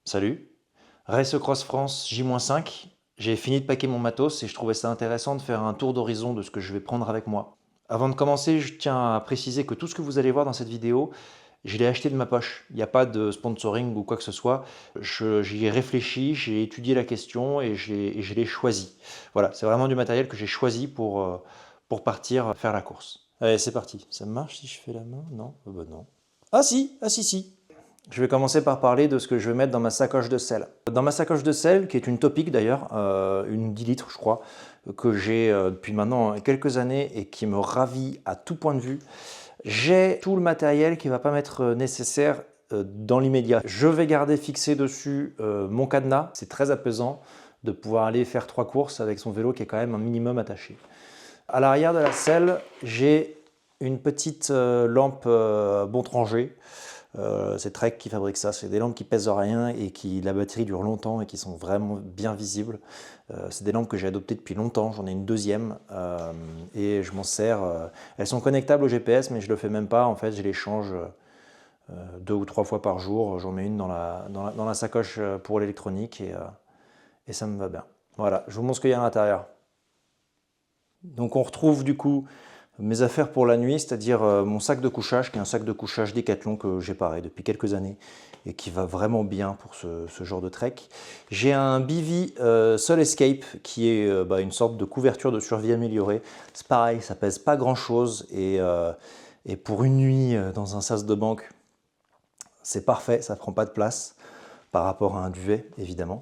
Salut, Race Cross France J-5. J'ai fini de packer mon matos et je trouvais ça intéressant de faire un tour d'horizon de ce que je vais prendre avec moi. Avant de commencer, je tiens à préciser que tout ce que vous allez voir dans cette vidéo, je l'ai acheté de ma poche. Il n'y a pas de sponsoring ou quoi que ce soit. J'y ai réfléchi, j'ai étudié la question et je l'ai choisi. Voilà, c'est vraiment du matériel que j'ai choisi pour partir faire la course. Allez, c'est parti. Ça marche si je fais la main? Non? Bah non. Ah si, ah si, si. Je vais commencer par parler de ce que je vais mettre dans ma sacoche de sel. Dans ma sacoche de sel, qui est une Topic d'ailleurs, une 10 litres je crois, que j'ai depuis maintenant quelques années et qui me ravit à tout point de vue, j'ai tout le matériel qui ne va pas m'être nécessaire dans l'immédiat. Je vais garder fixé dessus mon cadenas, c'est très apaisant de pouvoir aller faire 3 courses avec son vélo qui est quand même un minimum attaché. À l'arrière de la selle, j'ai une petite lampe Bontranger. C'est Trek qui fabrique ça, c'est des lampes qui pèsent rien et qui la batterie dure longtemps et qui sont vraiment bien visibles. C'est des lampes que j'ai adoptées depuis longtemps, j'en ai une deuxième et je m'en sers. Elles sont connectables au GPS mais je le fais même pas, en fait je les change 2 ou 3 fois par jour. J'en mets une dans la sacoche pour l'électronique et ça me va bien. Voilà, je vous montre ce qu'il y a à l'intérieur. Donc on retrouve du coup mes affaires pour la nuit, c'est-à-dire mon sac de couchage, qui est un sac de couchage Decathlon que j'ai pareil depuis quelques années et qui va vraiment bien pour ce genre de trek. J'ai un Bivy Sol Escape qui est une sorte de couverture de survie améliorée. C'est pareil, ça pèse pas grand-chose et pour une nuit dans un sas de banque, c'est parfait, ça prend pas de place par rapport à un duvet évidemment.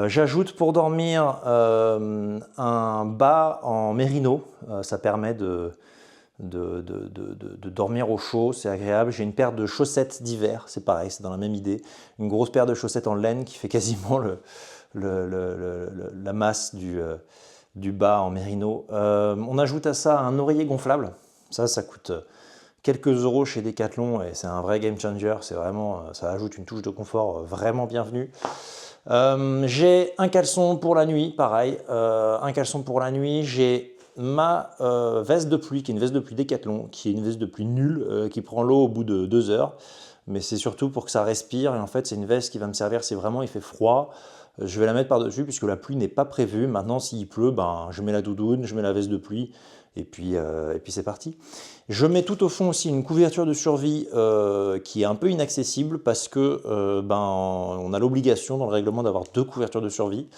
J'ajoute pour dormir un bas en mérino, ça permet de dormir au chaud, c'est agréable. J'ai une paire de chaussettes d'hiver, c'est pareil, c'est dans la même idée. Une grosse paire de chaussettes en laine qui fait quasiment la masse du bas en mérino. On ajoute à ça un oreiller gonflable, ça coûte quelques euros chez Decathlon et c'est un vrai game changer, c'est vraiment, ça ajoute une touche de confort vraiment bienvenue. J'ai un caleçon pour la nuit, pareil, un caleçon pour la nuit. J'ai ma veste de pluie, qui est une veste de pluie Decathlon, qui est une veste de pluie nulle, qui prend l'eau au bout de 2 heures. Mais c'est surtout pour que ça respire. Et en fait, c'est une veste qui va me servir si vraiment il fait froid. Je vais la mettre par-dessus puisque la pluie n'est pas prévue. Maintenant, s'il pleut, je mets la doudoune, je mets la veste de pluie. Et puis c'est parti. Je mets tout au fond aussi une couverture de survie qui est un peu inaccessible parce que on a l'obligation dans le règlement d'avoir 2 couvertures de survie.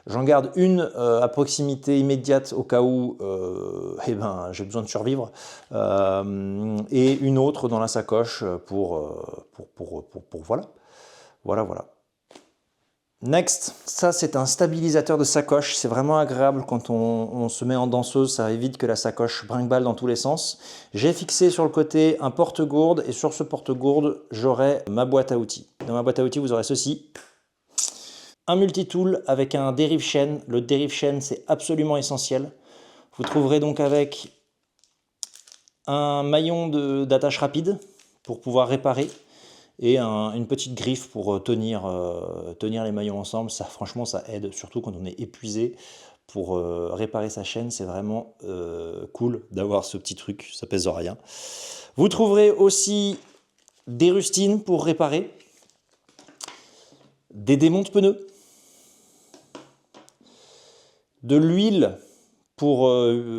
J'en garde une à proximité immédiate au cas où j'ai besoin de survivre et une autre dans la sacoche pour voilà. Voilà. Next, ça c'est un stabilisateur de sacoche, c'est vraiment agréable quand on se met en danseuse, ça évite que la sacoche brinque-balle dans tous les sens. J'ai fixé sur le côté un porte-gourde et sur ce porte-gourde j'aurai ma boîte à outils. Dans ma boîte à outils vous aurez ceci, un multitool avec un dérive chaîne. Le dérive chaîne c'est absolument essentiel. Vous trouverez donc avec un maillon d'attache rapide pour pouvoir réparer et une petite griffe pour tenir les maillons ensemble. Ça, franchement, ça aide, surtout quand on est épuisé. Pour réparer sa chaîne, c'est vraiment cool d'avoir ce petit truc, ça pèse rien. Vous trouverez aussi des rustines pour réparer, des démonte pneus, de l'huile pour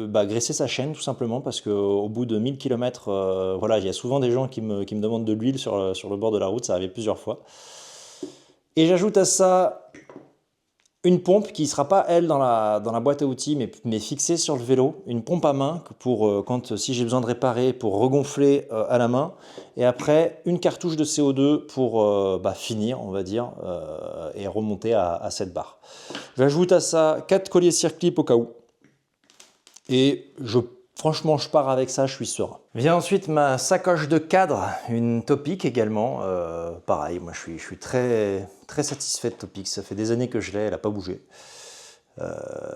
graisser sa chaîne tout simplement parce qu'au bout de 1000 km, voilà, il y a souvent des gens qui me demandent de l'huile sur le bord de la route, ça arrive plusieurs fois. Et j'ajoute à ça une pompe qui ne sera pas elle dans la boîte à outils mais fixée sur le vélo, une pompe à main pour si j'ai besoin de réparer, pour regonfler à la main. Et après une cartouche de CO2 pour finir on va dire et remonter à 7 bars. J'ajoute à ça 4 colliers circlip au cas où. Et franchement, je pars avec ça, je suis serein. Vient ensuite ma sacoche de cadre, une Topic également. Pareil, moi je suis très, très satisfait de Topic. Ça fait des années que je l'ai, elle n'a pas bougé.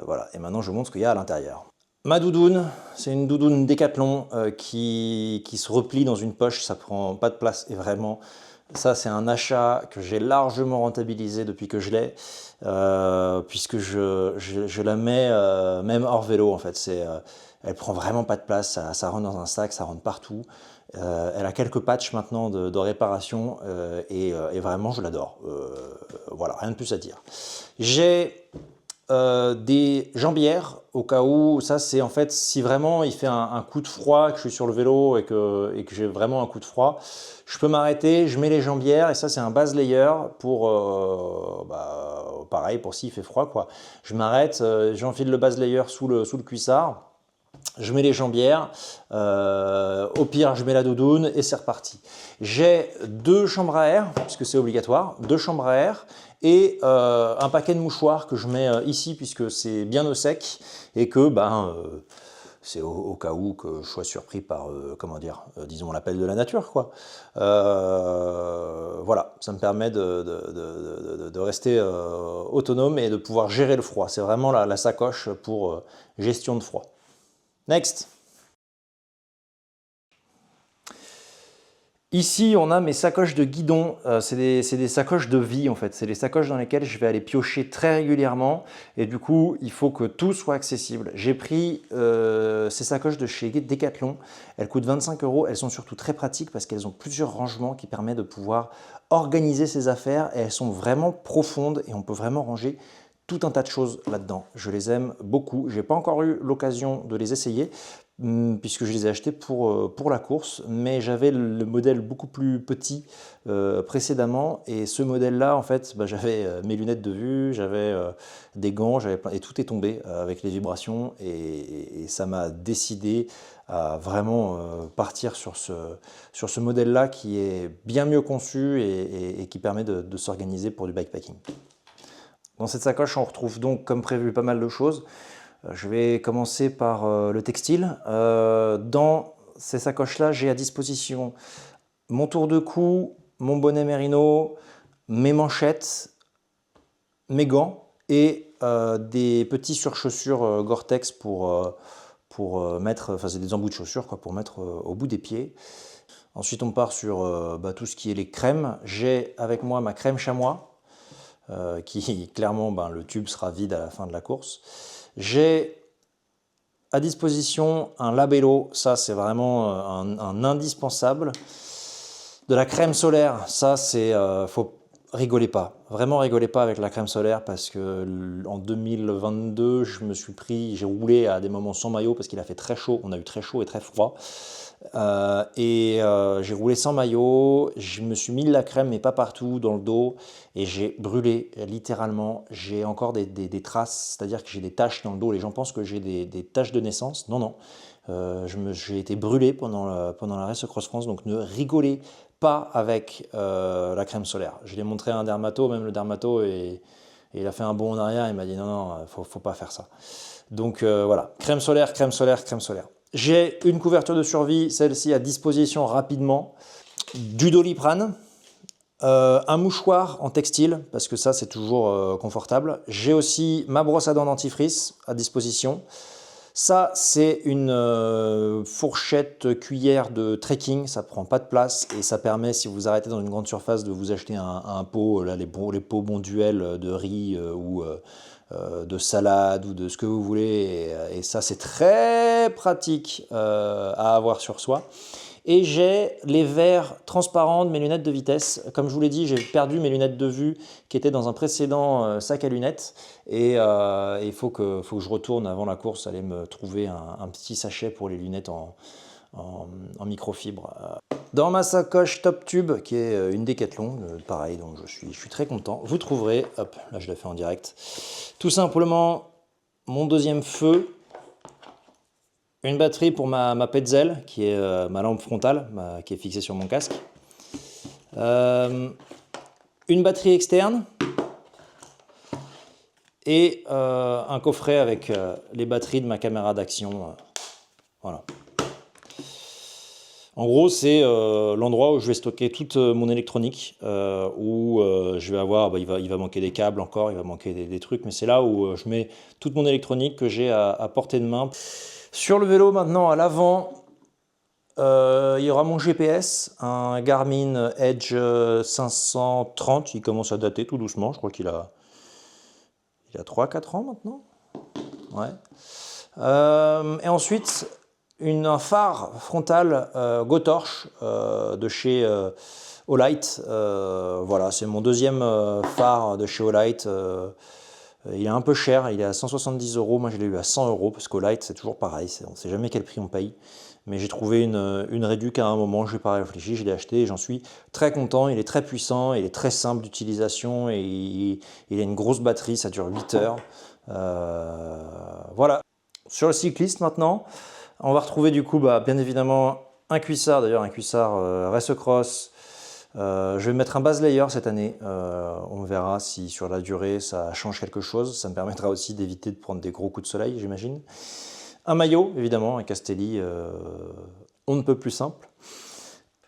Voilà, et maintenant je vous montre ce qu'il y a à l'intérieur. Ma doudoune, c'est une doudoune Decathlon qui se replie dans une poche, ça prend pas de place et vraiment Ça, c'est un achat que j'ai largement rentabilisé depuis que je l'ai, puisque je la mets même hors vélo en fait. Elle prend vraiment pas de place, ça rentre dans un sac, ça rentre partout. Elle a quelques patchs maintenant de réparation et vraiment je l'adore. Voilà, rien de plus à dire. J'ai des jambières au cas où, ça c'est en fait si vraiment il fait un coup de froid, que je suis sur le vélo et que j'ai vraiment un coup de froid, je peux m'arrêter, je mets les jambières et ça c'est un base layer pour pareil pour s'il fait froid quoi. Je m'arrête, j'enfile le base layer sous le cuissard. Je mets les jambières, au pire je mets la doudoune et c'est reparti. J'ai 2 chambres à air, puisque c'est obligatoire, 2 chambres à air et un paquet de mouchoirs que je mets ici puisque c'est bien au sec et que c'est au cas où que je sois surpris par, comment dire, disons l'appel de la nature quoi. Voilà, ça me permet de rester autonome et de pouvoir gérer le froid. C'est vraiment la sacoche pour gestion de froid. Next. Ici, on a mes sacoches de guidon. C'est des sacoches de vie en fait. C'est les sacoches dans lesquelles je vais aller piocher très régulièrement. Et du coup, il faut que tout soit accessible. J'ai pris ces sacoches de chez Decathlon. Elles coûtent 25 €. Elles sont surtout très pratiques parce qu'elles ont plusieurs rangements qui permettent de pouvoir organiser ses affaires. Et elles sont vraiment profondes et on peut vraiment ranger tout un tas de choses là-dedans. Je les aime beaucoup. Je n'ai pas encore eu l'occasion de les essayer puisque je les ai achetés pour la course, mais j'avais le modèle beaucoup plus petit précédemment et ce modèle-là, en fait, j'avais mes lunettes de vue, j'avais des gants, et tout est tombé avec les vibrations et ça m'a décidé à vraiment partir sur ce modèle-là qui est bien mieux conçu et qui permet de s'organiser pour du bikepacking. Dans cette sacoche, on retrouve donc, comme prévu, pas mal de choses. Je vais commencer par le textile. Dans ces sacoches-là, j'ai à disposition mon tour de cou, mon bonnet Merino, mes manchettes, mes gants et des petits surchaussures Gore-Tex pour mettre, enfin c'est des embouts de chaussures quoi, pour mettre au bout des pieds. Ensuite, on part sur tout ce qui est les crèmes. J'ai avec moi ma crème chamois. Qui clairement, le tube sera vide à la fin de la course. J'ai à disposition un labello, ça c'est vraiment un indispensable. De la crème solaire, ça c'est, faut rigoler pas, vraiment rigolez pas avec la crème solaire parce que en 2022, j'ai roulé à des moments sans maillot parce qu'il a fait très chaud, on a eu très chaud et très froid. J'ai roulé sans maillot, je me suis mis de la crème mais pas partout dans le dos et j'ai brûlé littéralement. J'ai encore des traces, c'est-à-dire que j'ai des taches dans le dos. Les gens pensent que j'ai des taches de naissance. Non, non. J'ai été brûlé pendant la Race Cross France, donc ne rigolez pas avec la crème solaire. Je l'ai montré à un dermato, même le dermato, et il a fait un bond en arrière, il m'a dit non, non, faut pas faire ça. Donc voilà, crème solaire, crème solaire, crème solaire. J'ai une couverture de survie, celle-ci à disposition rapidement, du Doliprane, un mouchoir en textile, parce que ça c'est toujours confortable. J'ai aussi ma brosse à dents dentifrice à disposition. Ça c'est une fourchette cuillère de trekking, ça prend pas de place et ça permet, si vous arrêtez dans une grande surface, de vous acheter un pot, là, les pots Bonduelle de riz ou de salade ou de ce que vous voulez, et ça c'est très pratique à avoir sur soi. Et j'ai les verres transparents de mes lunettes de vitesse. Comme je vous l'ai dit, j'ai perdu mes lunettes de vue qui étaient dans un précédent sac à lunettes. Et il faut que je retourne avant la course, aller me trouver un petit sachet pour les lunettes en microfibre. Dans ma sacoche Top Tube, qui est une Decathlon, pareil, donc je suis très content, vous trouverez, hop, là je l'ai fait en direct, tout simplement mon deuxième feu, une batterie pour ma Petzl, qui est ma lampe frontale, qui est fixée sur mon casque, une batterie externe, et un coffret avec les batteries de ma caméra d'action. Voilà. En gros, c'est l'endroit où je vais stocker toute mon électronique, où je vais avoir, il va manquer des câbles encore, il va manquer des trucs, mais c'est là où je mets toute mon électronique que j'ai à portée de main. Sur le vélo maintenant, à l'avant, Il y aura mon GPS, un Garmin Edge 530, il commence à dater tout doucement, je crois il a 3-4 ans maintenant. Ouais. Et ensuite, un phare frontal Go-Torch de chez Olight. Voilà, c'est mon deuxième phare de chez Olight. Il est un peu cher, il est à 170 €. Moi, je l'ai eu à 100 € parce qu'Olight, c'est toujours pareil. On ne sait jamais quel prix on paye. Mais j'ai trouvé une réduc à un moment, je n'ai pas réfléchi, je l'ai acheté et j'en suis très content. Il est très puissant, il est très simple d'utilisation et il a une grosse batterie, ça dure 8 heures. Voilà. Sur le cycliste maintenant, on va retrouver du coup bien évidemment un cuissard, d'ailleurs un cuissard Race Cross. Je vais mettre un base layer cette année, on verra si sur la durée ça change quelque chose, ça me permettra aussi d'éviter de prendre des gros coups de soleil j'imagine. Un maillot évidemment, un Castelli, on ne peut plus simple.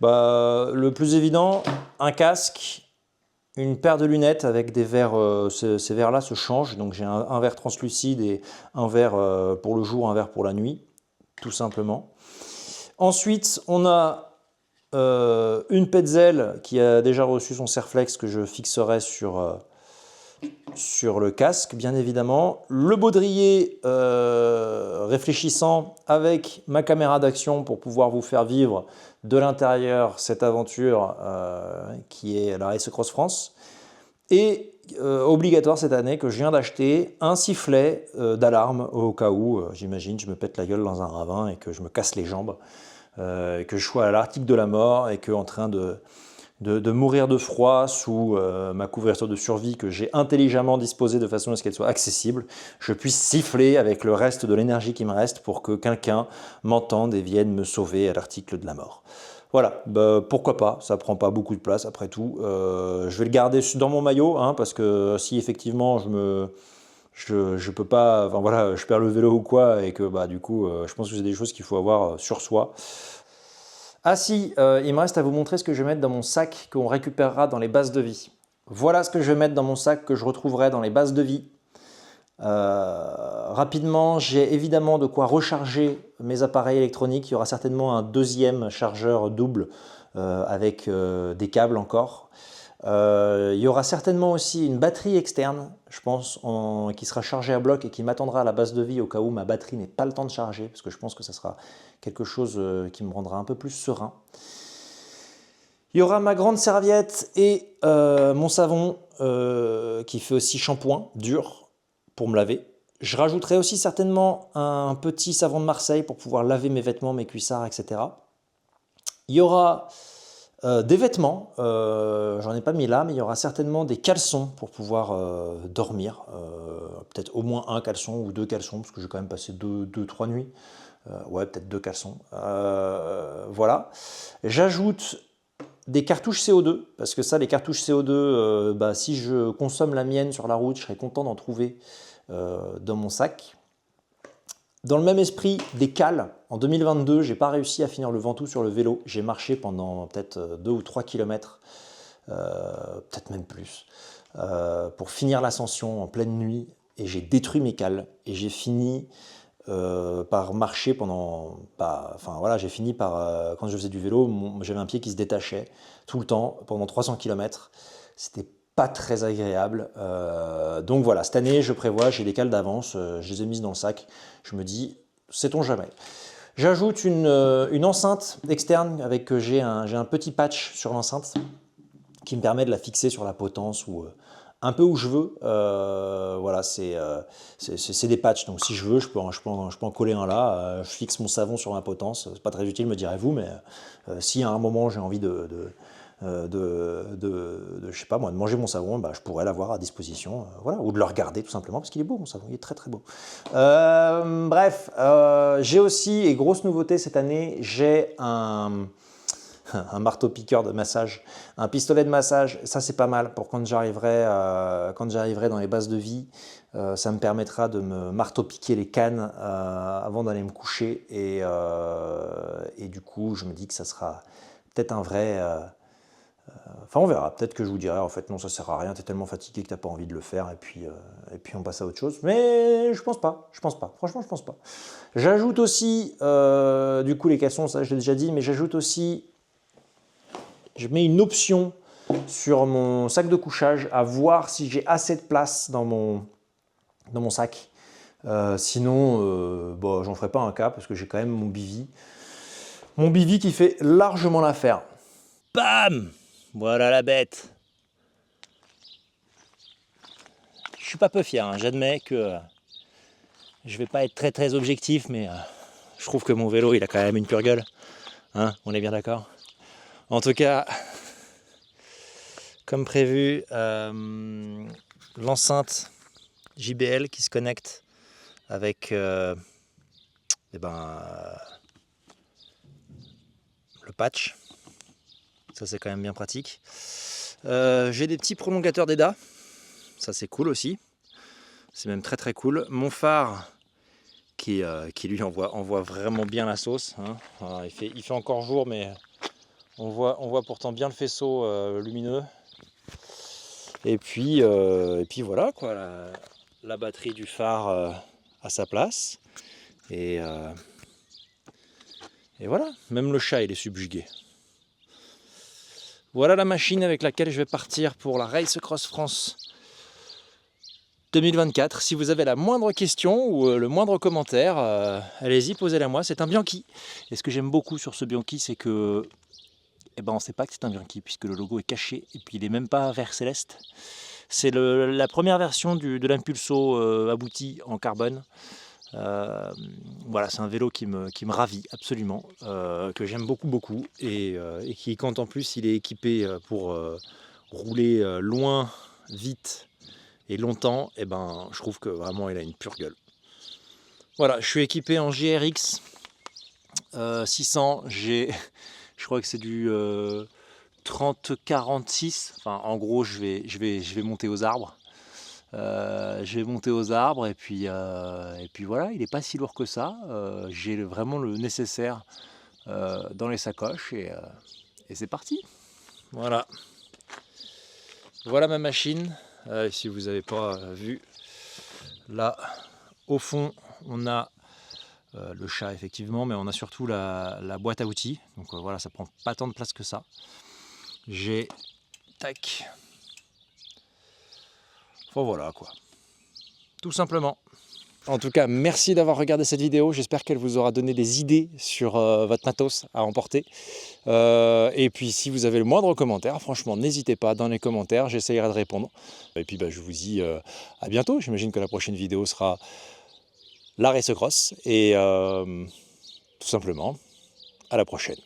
Le plus évident, un casque, une paire de lunettes avec des verres, ces verres-là se changent, donc j'ai un verre translucide et un verre pour le jour, un verre pour la nuit, tout simplement. Ensuite, on a une Petzl qui a déjà reçu son Serflex que je fixerai sur le casque, bien évidemment. Le baudrier réfléchissant avec ma caméra d'action pour pouvoir vous faire vivre de l'intérieur cette aventure qui est la Race Cross France. Et obligatoire cette année que je viens d'acheter, un sifflet d'alarme au cas où, j'imagine, je me pète la gueule dans un ravin et que je me casse les jambes, que je sois à l'article de la mort et que en train de mourir de froid sous ma couverture de survie que j'ai intelligemment disposée de façon à ce qu'elle soit accessible, je puisse siffler avec le reste de l'énergie qui me reste pour que quelqu'un m'entende et vienne me sauver à l'article de la mort. Voilà, pourquoi pas, ça prend pas beaucoup de place après tout. Je vais le garder dans mon maillot, hein, parce que si effectivement je peux pas, enfin voilà, je perds le vélo ou quoi, et que du coup, je pense que c'est des choses qu'il faut avoir sur soi. Ah si, il me reste à vous montrer ce que je vais mettre dans mon sac qu'on récupérera dans les bases de vie. Voilà ce que je vais mettre dans mon sac que je retrouverai dans les bases de vie. Rapidement, j'ai évidemment de quoi recharger mes appareils électroniques. Il y aura certainement un deuxième chargeur double avec des câbles encore. Il y aura certainement aussi une batterie externe, je pense, qui sera chargée à bloc et qui m'attendra à la base de vie au cas où ma batterie n'ait pas le temps de charger, parce que je pense que ça sera quelque chose qui me rendra un peu plus serein. Il y aura ma grande serviette et mon savon qui fait aussi shampoing dur pour me laver. Je rajouterai aussi certainement un petit savon de Marseille pour pouvoir laver mes vêtements, mes cuissards, etc. Il y aura des vêtements, j'en ai pas mis là, mais il y aura certainement des caleçons pour pouvoir dormir. Peut-être au moins un caleçon ou deux caleçons, parce que j'ai quand même passé 2-3 nuits. Ouais, peut-être 2 caleçons. Voilà. J'ajoute des cartouches CO2, parce que ça, les cartouches CO2, si je consomme la mienne sur la route, je serais content d'en trouver dans mon sac. Dans le même esprit, des cales. En 2022, j'ai pas réussi à finir le Ventoux sur le vélo. J'ai marché pendant peut-être 2 ou 3 km, peut-être même plus, pour finir l'ascension en pleine nuit. Et j'ai détruit mes cales. Et j'ai fini par marcher pendant... j'ai fini par... quand je faisais du vélo, j'avais un pied qui se détachait tout le temps, pendant 300 km. C'était pas très agréable. Donc voilà, cette année, je prévois, j'ai des cales d'avance, je les ai mises dans le sac. Je me dis, sait-on jamais. J'ajoute une enceinte externe avec j'ai un petit patch sur l'enceinte qui me permet de la fixer sur la potence ou un peu où je veux. Voilà, c'est des patchs, donc si je veux, je peux en coller un là. Je fixe mon savon sur ma potence. C'est pas très utile, me direz-vous, mais si à un moment j'ai envie je sais pas moi, de manger mon savon, je pourrais l'avoir à disposition, voilà, ou de le regarder tout simplement parce qu'il est beau mon savon, il est très très beau. Bref, j'ai aussi, et grosse nouveauté cette année, j'ai un marteau-piqueur de massage, un pistolet de massage. Ça c'est pas mal pour quand j'arriverai dans les bases de vie. Ça me permettra de me marteau-piquer les cannes avant d'aller me coucher et du coup je me dis que ça sera peut-être un vrai Enfin, on verra. Peut-être que je vous dirai, en fait, non, ça sert à rien, t'es tellement fatigué que t'as pas envie de le faire, et puis on passe à autre chose. Mais je pense pas, je pense pas. Franchement, je pense pas. J'ajoute aussi, du coup, les caleçons, ça je l'ai déjà dit, mais j'ajoute aussi, je mets une option sur mon sac de couchage à voir si j'ai assez de place dans mon sac. Sinon, bon, j'en ferai pas un cas parce que j'ai quand même mon bivy. Mon bivy qui fait largement l'affaire. Bam! Voilà la bête. Je suis pas peu fier, hein. J'admets que je vais pas être très très objectif, mais je trouve que mon vélo il a quand même une pure gueule. Hein, on est bien d'accord. En tout cas, comme prévu, l'enceinte JBL qui se connecte avec le patch. Ça c'est quand même bien pratique. J'ai des petits prolongateurs d'EDA. Ça c'est cool aussi. C'est même très très cool. Mon phare qui lui envoie vraiment bien la sauce. Hein. Alors, il fait encore jour, mais on voit pourtant bien le faisceau lumineux. Et puis voilà quoi, la batterie du phare à sa place. Et voilà, même le chat il est subjugué. Voilà la machine avec laquelle je vais partir pour la Race Cross France 2024. Si vous avez la moindre question ou le moindre commentaire, allez-y, posez-la moi. C'est un Bianchi. Et ce que j'aime beaucoup sur ce Bianchi, c'est que on ne sait pas que c'est un Bianchi puisque le logo est caché et puis il n'est même pas vert céleste. C'est la première version de l'Impulso abouti en carbone. Voilà, c'est un vélo qui me ravit absolument, que j'aime beaucoup et qui, quand en plus il est équipé pour rouler loin, vite et longtemps, je trouve que vraiment il a une pure gueule. Voilà, je suis équipé en GRX 600, je crois que c'est du 30-46, enfin en gros je vais monter aux arbres. Je vais monter aux arbres et puis voilà, il n'est pas si lourd que ça. J'ai vraiment le nécessaire dans les sacoches et c'est parti. Voilà. Voilà ma machine. Si vous n'avez pas vu, là au fond on a le chat effectivement, mais on a surtout la boîte à outils. Donc voilà, ça prend pas tant de place que ça. J'ai tac. Enfin voilà quoi. Tout simplement. En tout cas, merci d'avoir regardé cette vidéo. J'espère qu'elle vous aura donné des idées sur votre matos à emporter. Et puis, si vous avez le moindre commentaire, franchement, n'hésitez pas dans les commentaires. J'essayerai de répondre. Et puis, je vous dis à bientôt. J'imagine que la prochaine vidéo sera la Race Cross. Et tout simplement, à la prochaine.